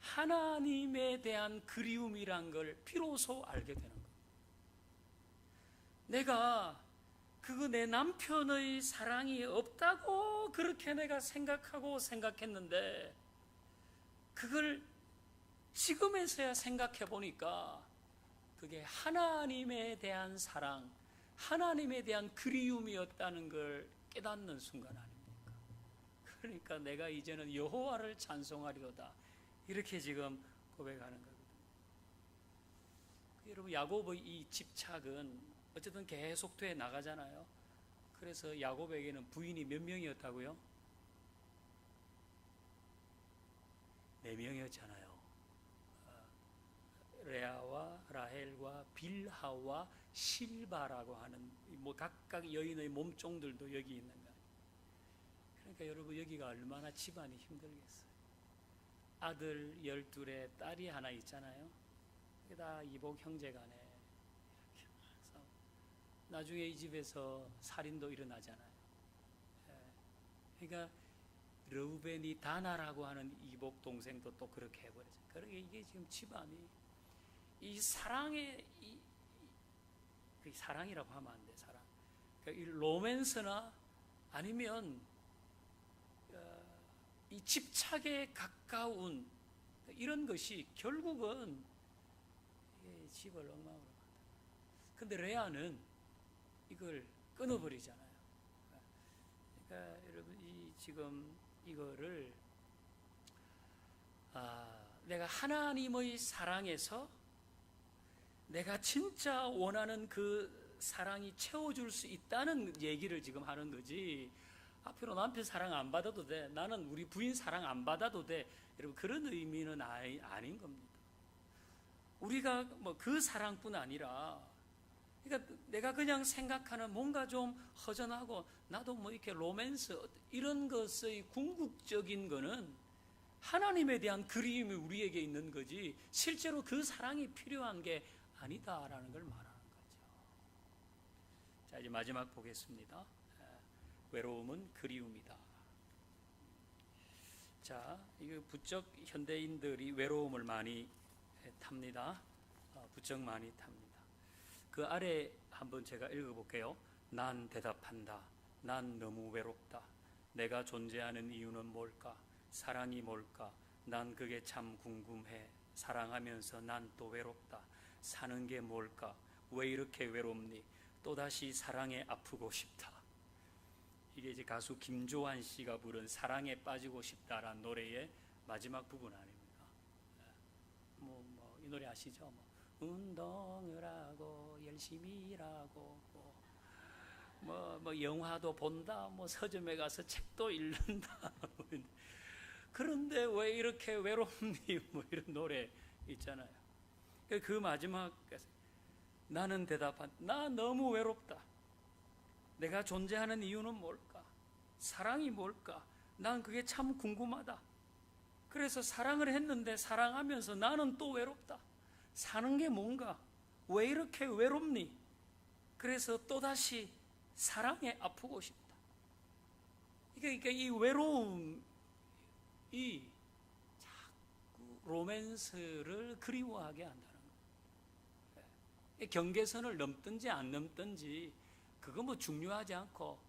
하나님에 대한 그리움이란 걸 비로소 알게 되는 거예요. 내가 그거 내 남편의 사랑이 없다고 그렇게 내가 생각했는데 그걸 지금에서야 생각해 보니까 그게 하나님에 대한 사랑, 하나님에 대한 그리움이었다는 걸 깨닫는 순간 아닙니까? 그러니까 내가 이제는 여호와를 찬송하리로다, 이렇게 지금 고백하는 거거든요. 여러분, 야곱의 이 집착은 어쨌든 계속 돼 나가잖아요. 그래서 야곱에게는 부인이 몇 명이었다고요? 4명이었잖아요. 레아와 라헬과 빌하와 실바라고 하는 뭐 각각 여인의 몸종들도 여기 있는 거예요. 그러니까 여러분, 여기가 얼마나 집안이 힘들겠어요. 아들 12에 딸이 하나 있잖아요. 그게 다 이복 형제간에 이렇게 싸우고, 나중에 이 집에서 살인도 일어나잖아요. 그러니까 르우벤이 다나라고 하는 이복 동생도 또 그렇게 해버리죠. 그러니까 이게 지금 집안이 이 사랑의 그 사랑이라고 하면 안 돼. 사랑. 그러니까 이 로맨스나 아니면 이 집착에 가까운 이런 것이 결국은 집을 엉망으로 만든다. 근데 레아는 이걸 끊어버리잖아요. 그러니까 여러분, 이 지금 이거를 내가 하나님의 사랑에서 내가 진짜 원하는 그 사랑이 채워줄 수 있다는 얘기를 지금 하는 거지, 앞으로 남편 사랑 안 받아도 돼, 나는 우리 부인 사랑 안 받아도 돼, 여러분, 그런 의미는 아닌 겁니다. 우리가 뭐 그 사랑뿐 아니라, 그러니까 내가 그냥 생각하는 뭔가 좀 허전하고 나도 뭐 이렇게 로맨스 이런 것의 궁극적인 거는 하나님에 대한 그리움이 우리에게 있는 거지, 실제로 그 사랑이 필요한 게 아니다라는 걸 말하는 거죠. 자, 이제 마지막 보겠습니다. 외로움은 그리움이다. 자, 이거 부쩍 현대인들이 외로움을 많이 탑니다. 부쩍 많이 탑니다. 그 아래 한번 제가 읽어볼게요. 난 대답한다. 난 너무 외롭다. 내가 존재하는 이유는 뭘까? 사랑이 뭘까? 난 그게 참 궁금해. 사랑하면서 난 또 외롭다. 사는 게 뭘까? 왜 이렇게 외롭니? 또다시 사랑에 아프고 싶다. 이게 이제 가수 김조한 씨가 부른 사랑에 빠지고 싶다라는 노래의 마지막 부분 아닙니까? 이 노래 아시죠? 운동을 하고 열심히 일하고 영화도 본다, 서점에 가서 책도 읽는다. 그런데 왜 이렇게 외롭니? 이런 노래 있잖아요. 그 마지막, 나는 대답한, 나 너무 외롭다. 내가 존재하는 이유는 뭘까? 사랑이 뭘까? 난 그게 참 궁금하다. 그래서 사랑을 했는데 사랑하면서 나는 또 외롭다. 사는 게 뭔가? 왜 이렇게 외롭니? 그래서 또다시 사랑에 아프고 싶다. 그러니까 이 외로움이 자꾸 로맨스를 그리워하게 한다는 거예요. 경계선을 넘든지 안 넘든지 그거 뭐 중요하지 않고,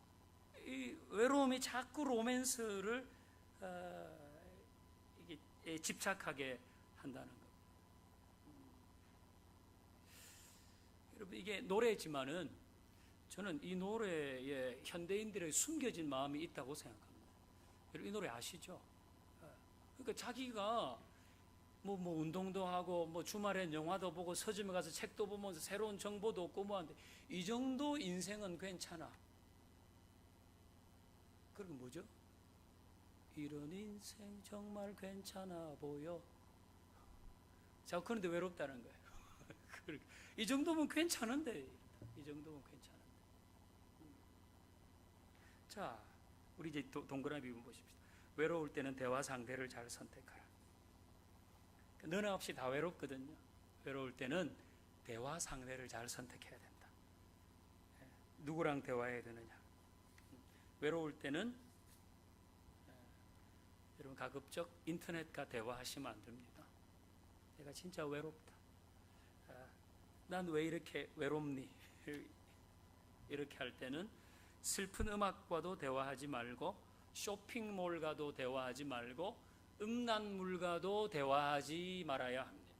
이 외로움이 자꾸 로맨스를 집착하게 한다는 거. 여러분, 이게 노래지만은 저는 이 노래에 현대인들의 숨겨진 마음이 있다고 생각합니다. 여러분, 이 노래 아시죠? 그러니까 자기가 뭐 운동도 하고 주말엔 영화도 보고 서점에 가서 책도 보면서 새로운 정보도 얻고 하는데, 이 정도 인생은 괜찮아. 그리고 뭐죠? 이런 인생 정말 괜찮아 보여. 자, 그런데 외롭다는 거예요. 이 정도면 괜찮은데, 이 정도면 괜찮은데. 자, 우리 이제 동그라미 부분 보십시다. 외로울 때는 대화 상대를 잘 선택하라. 너나 없이 다 외롭거든요. 외로울 때는 대화 상대를 잘 선택해야 된다. 누구랑 대화해야 되느냐? 외로울 때는 여러분, 가급적 인터넷과 대화하시면 안 됩니다. 내가 진짜 외롭다. 난 왜 이렇게 외롭니? 이렇게 할 때는 슬픈 음악과도 대화하지 말고, 쇼핑몰과도 대화하지 말고, 음란물과도 대화하지 말아야 합니다.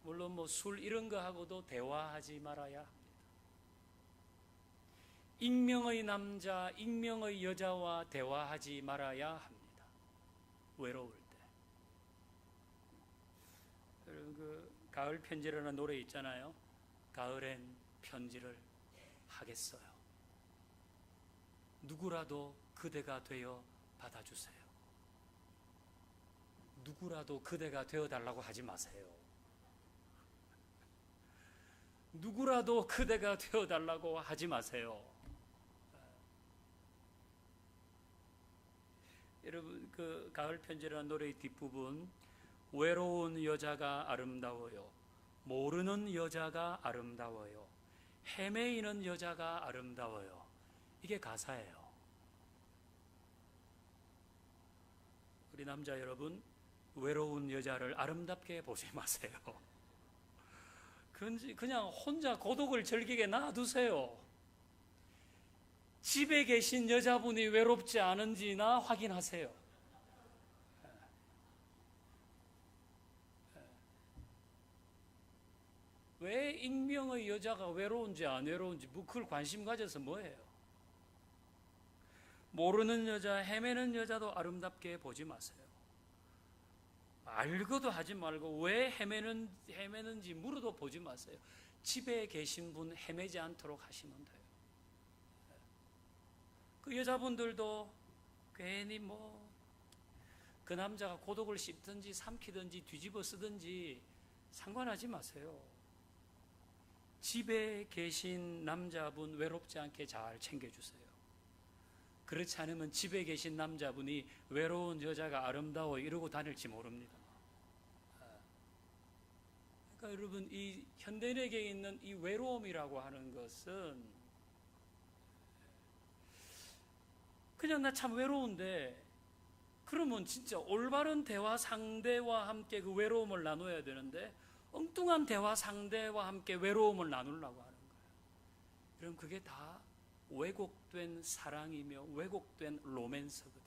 물론 뭐 술 이런 거 하고도 대화하지 말아야 합니다. 익명의 남자, 익명의 여자와 대화하지 말아야 합니다. 외로울 때. 여러분 그 가을 편지라는 노래 있잖아요. 가을엔 편지를 하겠어요. 누구라도 그대가 되어 받아주세요. 누구라도 그대가 되어달라고 하지 마세요. 누구라도 그대가 되어달라고 하지 마세요. 여러분 그 가을 편지라는 노래의 뒷부분, 외로운 여자가 아름다워요. 모르는 여자가 아름다워요. 헤매이는 여자가 아름다워요. 이게 가사예요. 우리 남자 여러분, 외로운 여자를 아름답게 보지 마세요. 그냥 혼자 고독을 즐기게 놔두세요. 집에 계신 여자분이 외롭지 않은지나 확인하세요. 왜 익명의 여자가 외로운지 안 외로운지 그걸 관심 가져서 뭐예요? 모르는 여자, 헤매는 여자도 아름답게 보지 마세요. 알고도 하지 말고 왜 헤매는지 물어도 보지 마세요. 집에 계신 분 헤매지 않도록 하시면 돼요. 그 여자분들도 괜히 그 남자가 고독을 씹든지 삼키든지 뒤집어 쓰든지 상관하지 마세요. 집에 계신 남자분 외롭지 않게 잘 챙겨주세요. 그렇지 않으면 집에 계신 남자분이 외로운 여자가 아름다워 이러고 다닐지 모릅니다. 그러니까 여러분 이 현대인에게 있는 이 외로움이라고 하는 것은 그냥 나 참 외로운데 그러면 진짜 올바른 대화 상대와 함께 그 외로움을 나눠야 되는데 엉뚱한 대화 상대와 함께 외로움을 나누려고 하는 거예요. 그럼 그게 다 왜곡된 사랑이며 왜곡된 로맨스거든요.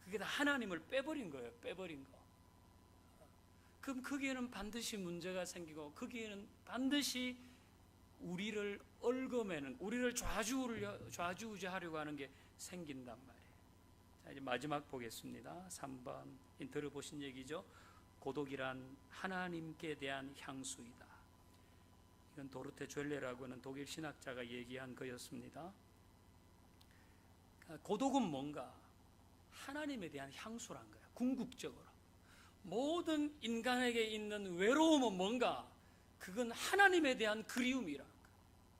그게 다 하나님을 빼버린 거예요. 빼버린 거. 그럼 거기에는 반드시 문제가 생기고 거기에는 반드시 우리를 얽어매는, 우리를 좌지우지하려고 하는 게 생긴단 말이에요. 자, 이제 마지막 보겠습니다. 3번 들어보신 얘기죠. 고독이란 하나님께 대한 향수이다. 이건 도르테 죘레라고 하는 독일 신학자가 얘기한 거였습니다. 고독은 뭔가? 하나님에 대한 향수란 거예요. 궁극적으로. 모든 인간에게 있는 외로움은 뭔가? 그건 하나님에 대한 그리움이란 거예요.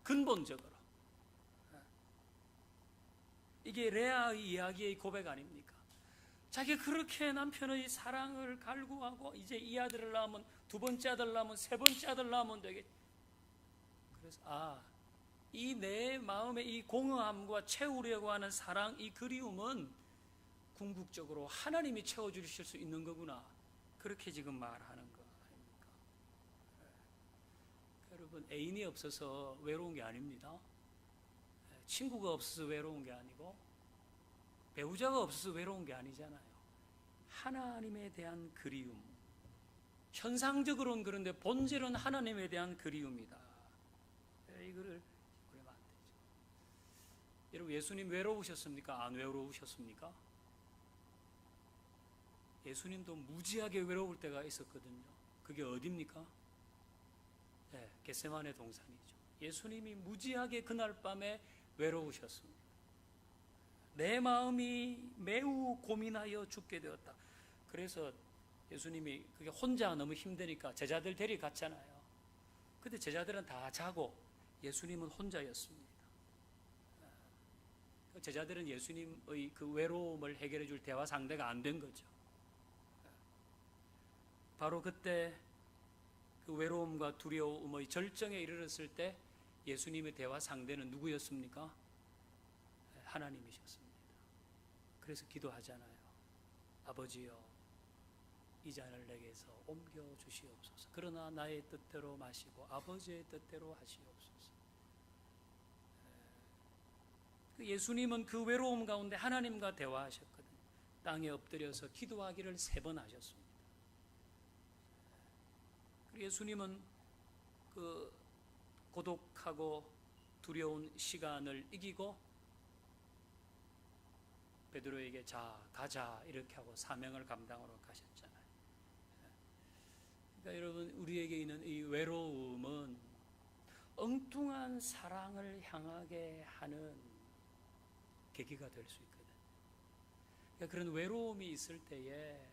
근본적으로. 이게 레아의 이야기의 고백 아닙니까? 자기가 그렇게 남편의 사랑을 갈구하고 이제 이 아들을 낳으면 두 번째 아들 낳으면 세 번째 아들 낳으면 되겠지. 그래서 이 내 마음의 이 공허함과 채우려고 하는 사랑, 이 그리움은 궁극적으로 하나님이 채워주실 수 있는 거구나. 그렇게 지금 말하는 거 아닙니까? 여러분 애인이 없어서 외로운 게 아닙니다. 친구가 없어서 외로운 게 아니고 배우자가 없어서 외로운 게 아니잖아요. 하나님에 대한 그리움. 현상적으로는 그런데 본질은 하나님에 대한 그리움이다. 이거를 그러면 안 되죠. 여러분 예수님 외로우셨습니까? 안 외로우셨습니까? 예수님도 무지하게 외로울 때가 있었거든요. 그게 어디입니까? 네, 겟세마네 동산이죠. 예수님이 무지하게 그날 밤에 외로우셨습니다. 내 마음이 매우 고민하여 죽게 되었다. 그래서 예수님이 그게 혼자 너무 힘드니까 제자들 데려갔잖아요. 근데 제자들은 다 자고 예수님은 혼자였습니다. 제자들은 예수님의 그 외로움을 해결해 줄 대화 상대가 안 된 거죠. 바로 그때 그 외로움과 두려움의 절정에 이르렀을 때 예수님의 대화 상대는 누구였습니까? 하나님이셨습니다. 그래서 기도하잖아요. 아버지여, 이 잔을 내게서 옮겨 주시옵소서. 그러나 나의 뜻대로 마시고 아버지의 뜻대로 하시옵소서. 예수님은 그 외로움 가운데 하나님과 대화하셨거든요. 땅에 엎드려서 기도하기를 3번 하셨습니다. 예수님은 그 고독하고 두려운 시간을 이기고 베드로에게 자 가자 이렇게 하고 사명을 감당하러 가셨잖아요. 그러니까 여러분, 우리에게 있는 이 외로움은 엉뚱한 사랑을 향하게 하는 계기가 될 수 있거든요. 그러니까 그런 외로움이 있을 때에,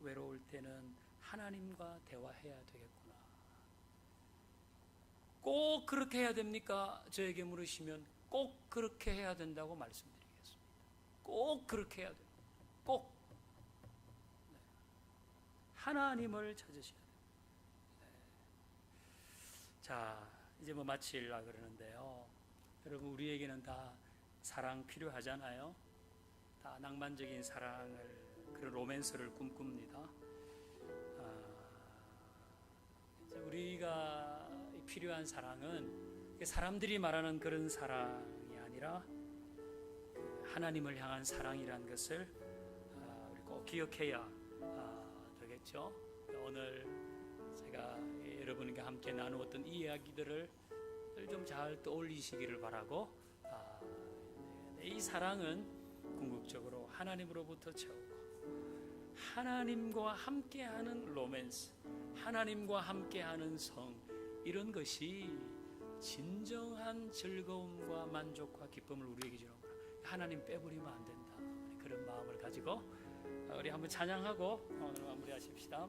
외로울 때는 하나님과 대화해야 되겠구나. 꼭 그렇게 해야 됩니까? 저에게 물으시면 꼭 그렇게 해야 된다고 말씀드리겠습니다. 꼭 그렇게 해야 됩니다. 꼭. 네. 하나님을 찾으셔야 돼요. 네. 자, 이제 뭐 마치려고 그러는데요. 여러분, 우리에게는 다 사랑 필요하잖아요. 다 낭만적인 사랑을, 그런 로맨스를 꿈꿉니다. 우리가 필요한 사랑은 사람들이 말하는 그런 사랑이 아니라 하나님을 향한 사랑이라는 것을 우리 꼭 기억해야 되겠죠. 오늘 제가 여러분과 함께 나누었던 이 이야기들을 좀 잘 떠올리시기를 바라고, 이 사랑은 궁극적으로 하나님으로부터 채우고 하나님과 함께하는 로맨스, 하나님과 함께하는 성, 이런 것이 진정한 즐거움과 만족과 기쁨을 우리에게 주는 거야. 하나님 빼버리면 안 된다. 그런 마음을 가지고 우리 한번 찬양하고 오늘 마무리하십시다.